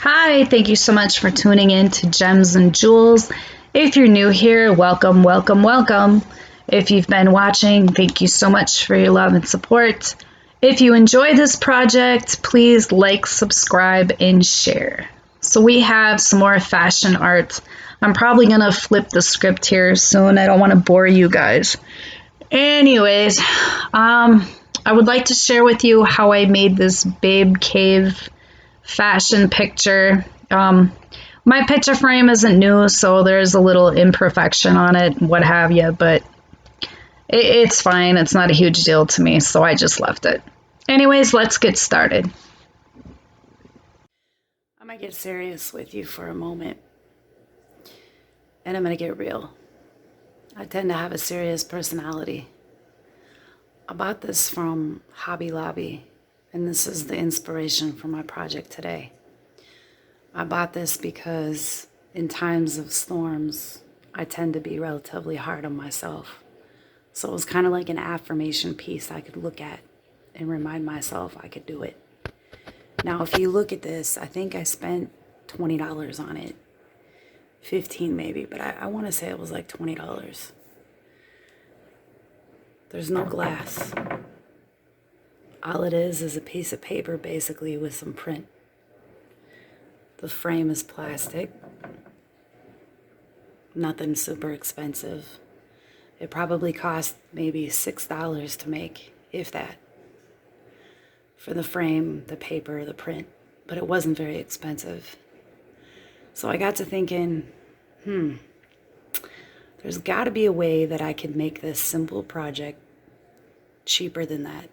Hi, thank you so much for tuning in to Gems and Jewels. If you're new here, welcome, welcome, welcome. If you've been watching, thank you so much for your love and support. If you enjoy this project, please like, subscribe, and share. So we have some more fashion art. I'm probably going to flip the script here soon. I don't want to bore you guys. Anyways, I would like to share with you how I made this babe cave fashion picture. My picture frame isn't new, so there's a little imperfection on it, what have you, but it's fine. It's not a huge deal to me, so I just left it. Anyways, let's get started. I'm going to get serious with you for a moment, and I'm going to get real. I tend to have a serious personality. I bought this from Hobby Lobby, and this is the inspiration for my project today. I bought this because in times of storms, I tend to be relatively hard on myself. So it was kind of like an affirmation piece I could look at and remind myself I could do it. Now, if you look at this, I think I spent $20 on it. 15 maybe, but I want to say it was like $20. There's no glass. All it is a piece of paper basically with some print. The frame is plastic. Nothing super expensive. It probably cost maybe $6 to make, if that. For the frame, the paper, the print, but it wasn't very expensive. So I got to thinking, there's got to be a way that I could make this simple project cheaper than that.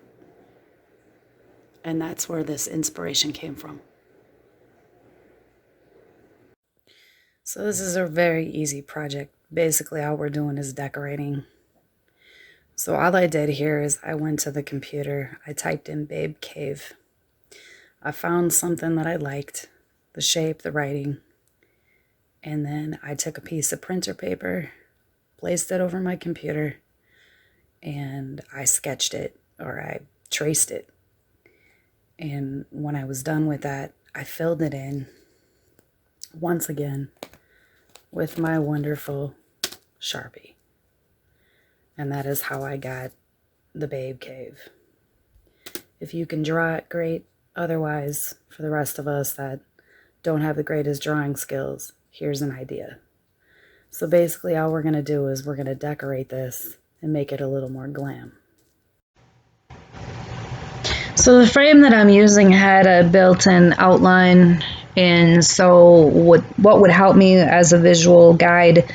And that's where this inspiration came from. So this is a very easy project. Basically, all we're doing is decorating. So all I did here is I went to the computer. I typed in Babe Cave. I found something that I liked, the shape, the writing. And then I took a piece of printer paper, placed it over my computer, and I sketched it, or I traced it. And when I was done with that, I filled it in once again with my wonderful Sharpie. And that is how I got the Babe Cave. If you can draw it, great. Otherwise, for the rest of us that don't have the greatest drawing skills, here's an idea. So basically all we're going to do is we're going to decorate this and make it a little more glam. So the frame that I'm using had a built-in outline, and so what would help me as a visual guide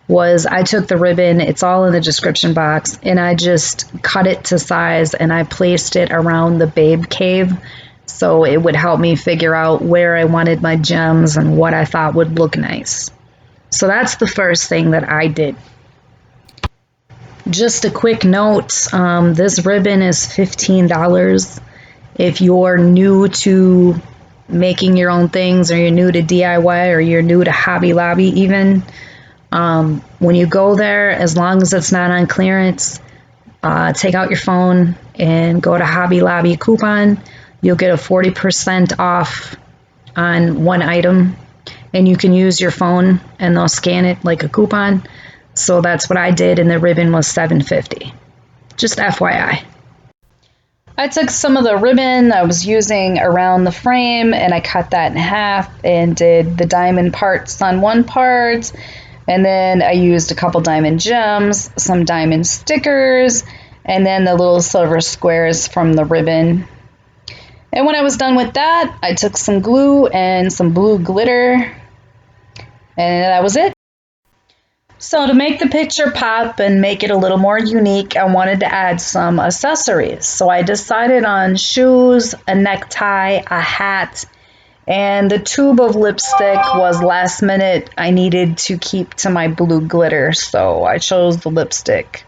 was I took the ribbon, it's all in the description box, and I just cut it to size and I placed it around the Babe Cave, so it would help me figure out where I wanted my gems and what I thought would look nice. So that's the first thing that I did. Just a quick note, this ribbon is $15. If you're new to making your own things, or you're new to DIY, or you're new to Hobby Lobby even, when you go there, as long as it's not on clearance, take out your phone and go to Hobby Lobby coupon. You'll get a 40% off on one item, and you can use your phone and they'll scan it like a coupon. So that's what I did, and the ribbon was $7.50. Just FYI. I took some of the ribbon I was using around the frame and I cut that in half and did the diamond parts on one part, and then I used a couple diamond gems, some diamond stickers, and then the little silver squares from the ribbon. And when I was done with that, I took some glue and some blue glitter, and that was it. So to make the picture pop and make it a little more unique, I wanted to add some accessories. So I decided on shoes, a necktie, a hat, and the tube of lipstick was last minute. I needed to keep to my blue glitter, so I chose the lipstick.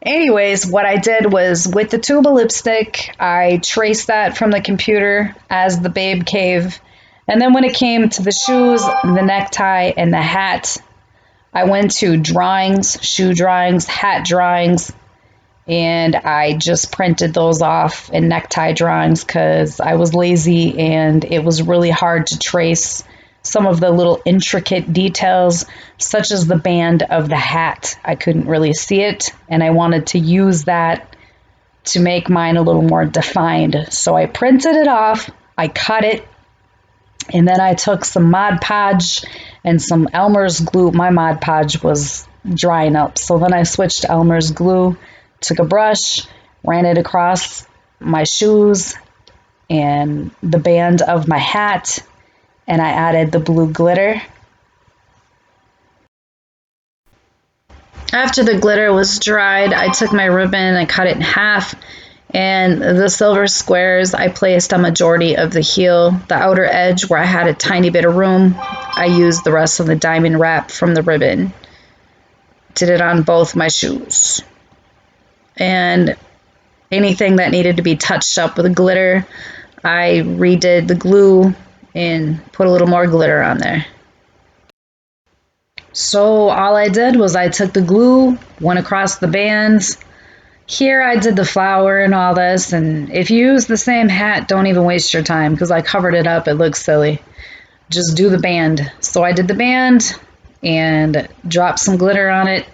Anyways, what I did was with the tube of lipstick, I traced that from the computer as the Babe Cave. And then when it came to the shoes, the necktie, and the hat, I went to drawings, shoe drawings, hat drawings, and I just printed those off in necktie drawings because I was lazy and it was really hard to trace some of the little intricate details, such as the band of the hat. I couldn't really see it, and I wanted to use that to make mine a little more defined. So I printed it off, I cut it, and then I took some Mod Podge and some Elmer's glue. My Mod Podge was drying up, so then I switched to Elmer's glue, took a brush, ran it across my shoes and the band of my hat, and I added the blue glitter. After the glitter was dried, I took my ribbon, I cut it in half, and the silver squares I placed on majority of the heel. The outer edge where I had a tiny bit of room, I used the rest of the diamond wrap from the ribbon. Did it on both my shoes. And anything that needed to be touched up with glitter, I redid the glue and put a little more glitter on there. So all I did was I took the glue, went across the bands. Here I did the flower and all this, and if you use the same hat, don't even waste your time because I covered it up. It looks silly. Just do the band. So I did the band and dropped some glitter on it,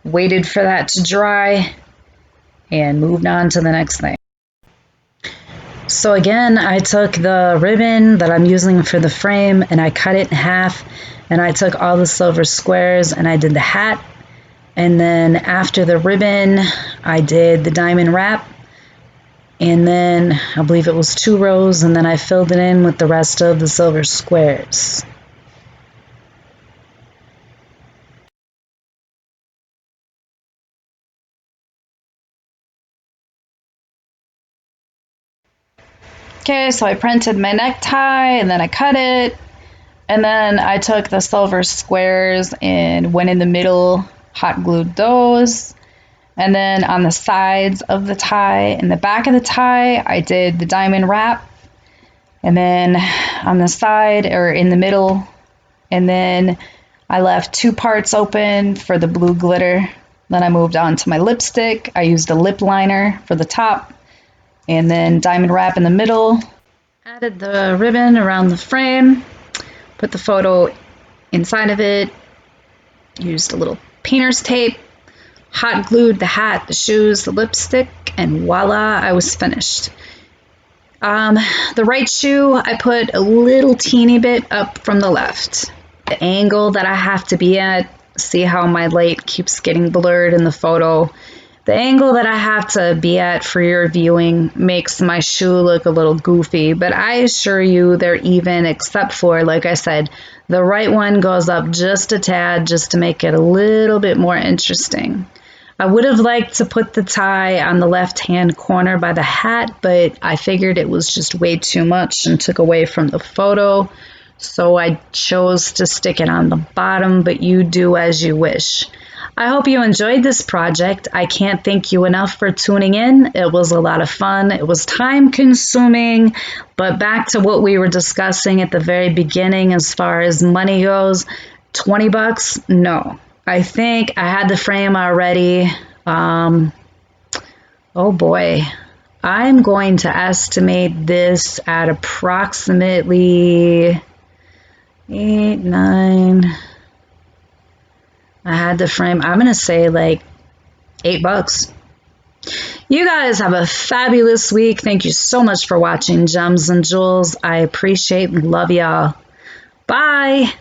waited for that to dry, and moved on to the next thing. So again, I took the ribbon that I'm using for the frame and I cut it in half, and I took all the silver squares and I did the hat. And then after the ribbon, I did the diamond wrap, and then I believe it was 2 rows, and then I filled it in with the rest of the silver squares. Okay, so I printed my necktie and then I cut it, and then I took the silver squares and went in the middle, hot glued those. And then on the sides of the tie and the back of the tie, I did the diamond wrap. And then on the side or in the middle, and then I left 2 parts open for the blue glitter. Then I moved on to my lipstick. I used a lip liner for the top, and then diamond wrap in the middle. Added the ribbon around the frame, put the photo inside of it, used a little painter's tape, hot glued the hat, the shoes, the lipstick, and voila, I was finished. The right shoe, I put a little teeny bit up from the left. The angle that I have to be at, see how my light keeps getting blurred in the photo. The angle that I have to be at for your viewing makes my shoe look a little goofy, but I assure you they're even, except for, like I said, the right one goes up just a tad just to make it a little bit more interesting. I would have liked to put the tie on the left-hand corner by the hat, but I figured it was just way too much and took away from the photo, so I chose to stick it on the bottom, but you do as you wish. I hope you enjoyed this project. I can't thank you enough for tuning in. It was a lot of fun. It was time-consuming, but back to what we were discussing at the very beginning as far as money goes, 20 bucks? No. I think I had the frame already. Oh boy. I'm going to estimate this at approximately 8, 9. I had the frame. I'm going to say like 8 bucks. You guys have a fabulous week. Thank you so much for watching Gems and Jewels. I appreciate and love y'all. Bye.